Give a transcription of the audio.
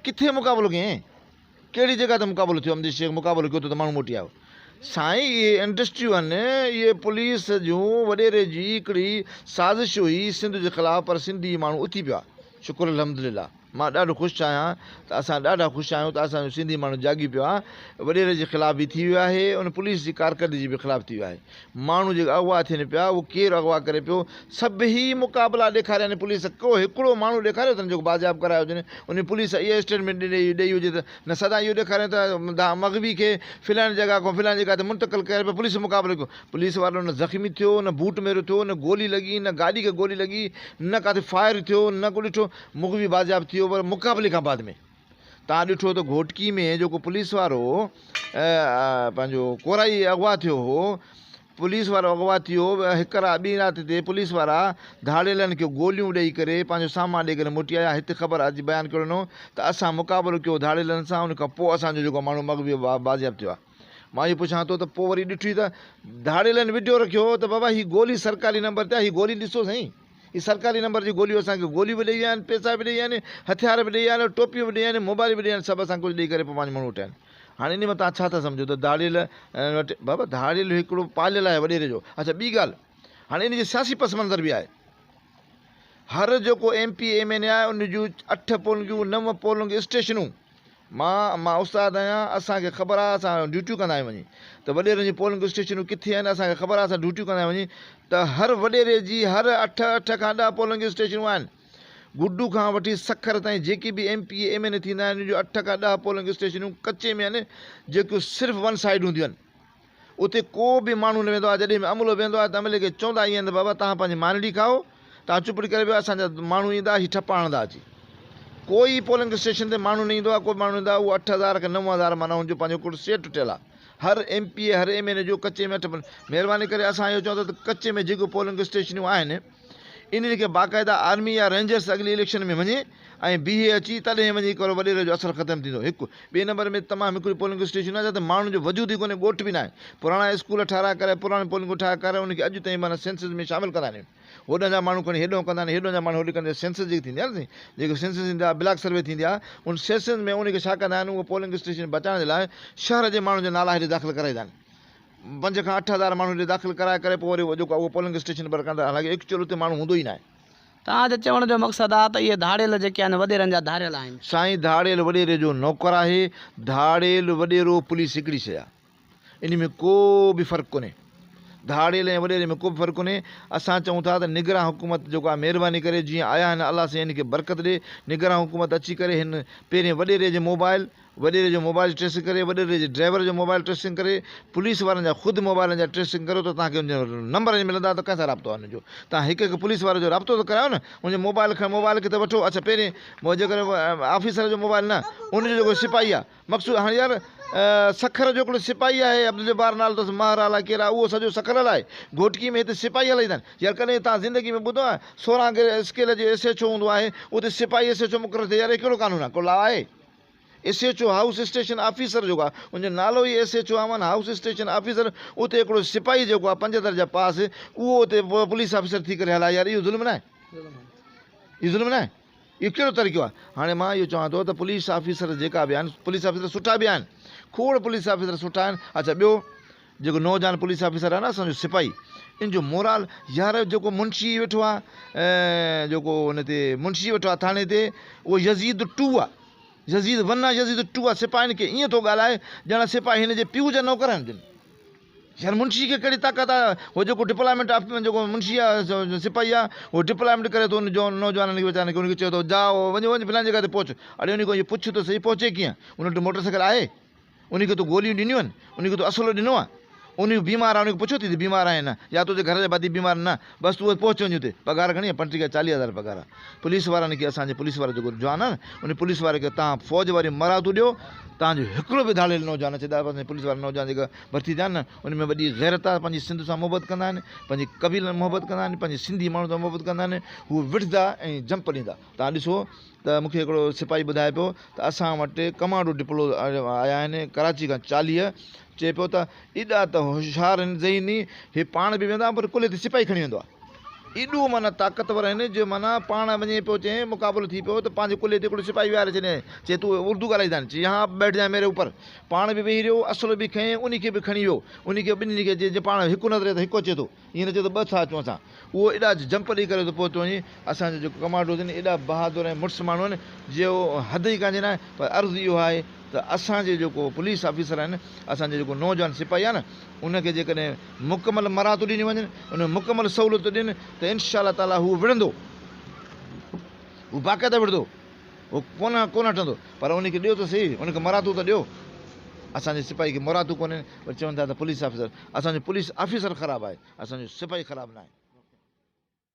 किथे मुक़ाबिलो कयईं, कहिड़ी जॻह ते मुक़ाबिलो थियो? अमजद शेख मुक़ाबिलो कयो त माण्हू मोटी आयो। साईं इहे इंडस्ट्रियूं आहिनि, इहे पुलिस जूं वॾेरे जी हिकिड़ी साज़िश हुई सिंध जे ख़िलाफ़ु, पर सिंधी माण्हू उथी पिया। शुक्र अल्हम्दुलिल्लाह, मां ॾाढो ख़ुशि आहियां त असां ॾाढा ख़ुशि आहियूं त असांजो सिंधी माण्हू जाॻी पियो आहे, वॾेरे जे ख़िलाफ़ बि थी वियो आहे, उन पुलिस जी कारकर्दगी जे ख़िलाफ़ थी वियो आहे। माण्हू जेका अॻुवा थियनि पिया, उहो केरु अॻुवा करे पियो? सभई मुक़ाबिला ॾेखारिया आहिनि पुलिस। को हिकिड़ो माण्हू ॾेखारियो अथनि जेको बाज़ाब करायो हुजनि, उन पुलिस इहा स्टेटमेंट ॾेई हुजे त न सदा इहो ॾेखारियो त मग़बी खे फिलाणी जॻह खां फिलाणी जॻह ते मुंतक़िल करे पियो, पुलिस मुक़ाबिलो कयो। पुलिस वारो न ज़ख़्मी थियो, न बूट मेरो थियो, न गोली लॻी, न गाॾी खे गोली लॻी, न किथे फायर थियो, न को ॾिठो मुग़बी बाज़ाब थियो, पर मुक़ाबले खां बाद में तव्हां ॾिठो त घोटकी में जेको पुलिस वारो पंहिंजो कोराई अॻुवा थियो हो, पुलिस वारो अॻुवा थियो, हिकु ॿी राति ते पुलिस वारा धाड़ेलनि खे गोलियूं ॾेई करे पंहिंजो सामान ॾेई करे मोटी आया। हिते ख़बर अॼु बयानु कयो वञो त असां मुक़ाबिलो कयो धाड़ेलनि सां, उन खां पोइ असांजो जेको माण्हू मग़बी बाज़ियाब थियो आहे। मां इहो पुछां थो त पोइ वरी ॾिठी त धाड़ेलनि विडियो रखियो त बाबा हीअ गोली सरकारी नंबर ते आहे, हीअ गोली ॾिसो साईं, हीअ सरकारी नंबर जी गोलियूं, असांखे गोलियूं बि ॾेई विया आहिनि, पैसा बि ॾेई विया आहिनि, हथियार बि ॾेई विया आहिनि, टोपियूं बि ॾेई आहिनि, मोबाइल बि ॾेई आहिनि, सभु असां कुझु ॾेई करे पोइ पंहिंजो माण्हू उठिया आहिनि। हाणे इन में तव्हां छा था सम्झो त धाड़ेल वटि बाबा धाड़ेल हिकिड़ो पालियल आहे वॾेरे जो। अच्छा ॿी ॻाल्हि, हाणे इन जी सियासी पस मंज़र बि आहे। हर जेको MP MLA आहे उन जूं 8 पोलिंगूं 9 पोलिंग स्टेशनूं, मां उस्ताद आहियां, असांखे ख़बर आहे, असां ड्यूटियूं कंदा आहियूं वञी त वॾेरे जी पोलिंग स्टेशनूं किथे आहिनि, असांखे ख़बर आहे, असां ड्यूटियूं कंदा आहियूं वञी त हर वॾेरे जी हर 8 खां 10 पोलिंग स्टेशनूं आहिनि। गुड्डू खां वठी सखर ताईं जेकी बि MP MLA थींदा आहिनि, उन जूं 8 खां 10 पोलिंग स्टेशनूं कचे में आहिनि, जेकियूं सिर्फ़ु वन साइड हूंदियूं आहिनि। उते को बि माण्हू न वेंदो आहे। जॾहिं बि अमलो वेंदो आहे त अमले खे चवंदा ईअं आहिनि त बाबा तव्हां पंहिंजी मानड़ी खाओ, तव्हां चुपड़ी करे वियो, असांजा माण्हू ईंदा, हीअ ठप आणंदा अची। कोई पोलिंग स्टेशन ते माण्हू न ईंदो आहे, कोई माण्हू ईंदो आहे, उहो 8000 खां 9000 माना हुनजो पंहिंजो हिकिड़ो सेट ठहियलु आहे। हर MP हर MLA जो कचे में 8। महिरबानी करे असां इहो चवंदा त कचे में जेको पोलिंग स्टेशनूं आहिनि, इन्हनि खे बाक़ाइदा आर्मी या रेंजर्स अॻिली इलेक्शन में वञे ऐं बीहे अची, तॾहिं वञी करे वॾेरे जो असरु ख़तमु थींदो। हिकु ॿिए नंबर में तमामु हिकिड़ी पोलिंग स्टेशन आहे जिते माण्हुनि जो वजूद ई कोन्हे, ॻोठ बि न आहे। पुराणा स्कूल ठाराए करे, पुराणी पोलिंगूं ठाहे करे उनखे अॼु ताईं माना सेंसस में शामिलु कंदा आहिनि। होॾां जा माण्हू खणी हेॾो कंदा आहिनि, हेॾो जा माण्हू होॾे कंदा आहिनि। सेंसस जेकी थींदी आहे न, जेको सेंसस थींदी आहे, ब्लॉक सर्वे थींदी आहे, उन सेंसस में उनखे छा कंदा आहिनि, उहो पोलिंग स्टेशन बचाइण जे लाइ शहर जे माण्हुनि जा नाला हेॾे दाख़िल कराईंदा आहिनि। 5 खां 8000 माण्हू हेॾे दाख़िल कराए करे पोइ वरी जेको उहो पोलिंग स्टेशन पर कंदा, हालांकि एक्चुअल उते माण्हू हूंदो ई न आहे। तव्हांजे चवण जो मक़सदु आहे त इहे धाड़ेल जेके आहिनि वॾेरनि जा धाड़ियल आहिनि। साईं धाड़ेल वॾेरे जो नौकर आहे, धाड़ेल वॾेरो पुलिस हिकिड़ी शइ आहे, इन में को बि फ़र्क़ु कोन्हे। धाड़ेल ऐं वॾेरे में को बि फ़र्क़ु कोन्हे। असां चऊं था त निगरान हुकूमत जेको आहे, महिरबानी करे जीअं आया आहिनि, अलाह साईं हिनखे बरकत ॾे। निगरान हुकूमत अची करे हिन पहिरें वॾेरे जो मोबाइल ट्रेसिंग करे, वॾेरे जे ड्राइवर जो मोबाइल ट्रेसिंग करे, पुलिस वारनि जा ख़ुदि मोबाइलनि जा ट्रेसिंग करो त तव्हांखे उन नंबर मिलंदा त कंहिंसां राब्तो आहे हुनजो। तव्हां हिकु पुलिस वारे जो राब्तो त करायो न, उनजो मोबाइल खे त वठो। अच्छा पहिरें जेकर ऑफिसर जो मोबाइल न, उनजो जेको सिपाही आहे, मक़सूद हाणे यार सखर जो हिकिड़ो सिपाही आहे, अब्दुल जब्बार नालो अथसि, महराल आहे केरु आहे, उहो सॼो सखरल आहे। घोटकी में हिते सिपाही हलाईंदा आहिनि। यार कॾहिं तव्हां ज़िंदगी में ॿुधो आहे 16 स्केल जो SHO हूंदो आहे, उते सिपाही SHO मुक़ररु थिए? यार कहिड़ो कानून आहे, को लॉ आहे? SHO हाउस स्टेशन ऑफिसर जेको आहे, उनजो नालो ई SHO आहे, हाउस स्टेशन ऑफिसर। उते हिकिड़ो सिपाही जेको आहे 5 दर्जा पास, उहो उते पुलिस ऑफिसर थी करे हलाए। यार इहो ज़ुल्म न आहे? इहो ज़ुल्म न आहे? इहो कहिड़ो तरीक़ो आहे? हाणे मां इहो चवां थो त पुलिस ऑफिसर जेका बि आहिनि, पुलिस ऑफिसर सुठा बि आहिनि, खोड़ पुलिस ऑफिसर सुठा आहिनि। अच्छा ॿियो जेको नौजवान पुलिस ऑफिसर आहे न, असांजो सिपाही, इन जो मोराल, यार जेको मुंशी वेठो आहे, जेको हुन ते मुंशी वेठो आहे थाणे ते, उहो यज़ीद 2 आहे, यज़ीद 1 आहे, यज़ीद 2 आहे। सिपाहियुनि खे ईअं थो ॻाल्हाए ॼण सिपाही हिन जे पीउ जा नौकर आहिनि। यार मुंशी खे कहिड़ी ताक़त आहे? उहो जेको डिप्लॉयमेंट जेको मुंशी आहे, सिपाही आहे, उहो डिप्लॉयमेंट करे थो उनजो नौजवाननि खे वीचारनि खे, उनखे चए थो जाओ वञो फिलाणी जॻह ते पहुच। अड़े उनखां इहो पुछ त सही, पहुचे कीअं? उन वटि मोटरसाइकिल आहे? उनखे तो गोलियूं ॾिनियूं आहिनि? उनखे तो असुलो ॾिनो आहे? उन बीमार आहे, उनखे पुछो थी त बीमार आहे न, या तुंहिंजे घर जे भाती बीमार न, बसि तूं पहुच वञ उते। पघार घणी आहे? 35,000 पघार आहे। पुलिस वारनि खे, असांजे पुलिस वारो जेको जवान आहे न, उन पुलिस वारे खे तव्हां फ़ौज वारी मरादू ॾियो, तव्हांजो हिकिड़ो बि धाड़ेल नौजवान अचे, पुलिस वारा नौजवान जेका भर्ती थिया आहिनि न, उन में वॾी गैरत आहे, पंहिंजी सिंध सां मोहबत कंदा आहिनि, पंहिंजी क़बील मोहबत कंदा आहिनि, पंहिंजे सिंधी माण्हू सां मोहबत कंदा आहिनि। हू विढ़ंदा ऐं जंप ॾींदा। तव्हां ॾिसो त मूंखे हिकिड़ो सिपाही ॿुधाए पियो त असां वटि कमांडो डिप्लो आया आहिनि कराची खां 40, चए पियो त एॾा त होशियारु आहिनि ज़हीनी, हे पाण बि वेंदा पर कुल्हे ते सिपाही खणी वेंदो आहे। एॾो माना ताक़तवर आहिनि जो माना पाण वञे पियो चए मुक़ाबिलो थी पियो त पंहिंजे कुल्हे ते हिकिड़ो सिपाही विहारे छॾियईं, चए तूं उर्दू ॻाल्हाईंदा आहिनि, चई यहाँ बैठ जाए मेरे ऊपर, पाण बि वेही रहियो, असुल बि खयईं, उन खे बि खणी वियो, उन खे ॿिन्हिनि खे जे पाण हिकु नज़र त हिकु अचे थो, ईअं न चए थो ॿ था अचूं असां, उहो एॾा जंप ॾेई करे थो पहुतो वञे। असांजो जेको कमांडोज़ आहिनि एॾा बहादुर ऐं मुड़ुस माण्हू आहिनि जो हद ई कान्हे न, पर अर्ज़ु इहो आहे त असांजे जेको पुलिस ऑफिसर आहिनि, असांजो जेको नौजवान सिपाही आहे न, उनखे जेकॾहिं मुकमल मराहतूं ॾिनी वञनि, उन मुकमल सहूलियतूं ॾियनि त इनशा ताला हू विढ़ंदो, हू बाक़ाइदा विढ़ंदो, उहो कोन हटंदो, पर उनखे ॾियो त सही, उनखे मराहतूं त ॾियो। असांजे सिपाही खे मराहतूं कोन्हनि, पर चवनि था त पुलिस ऑफिसर, असांजो पुलिस ऑफिसर ख़राबु आहे, असांजो सिपाही ख़राबु न आहे।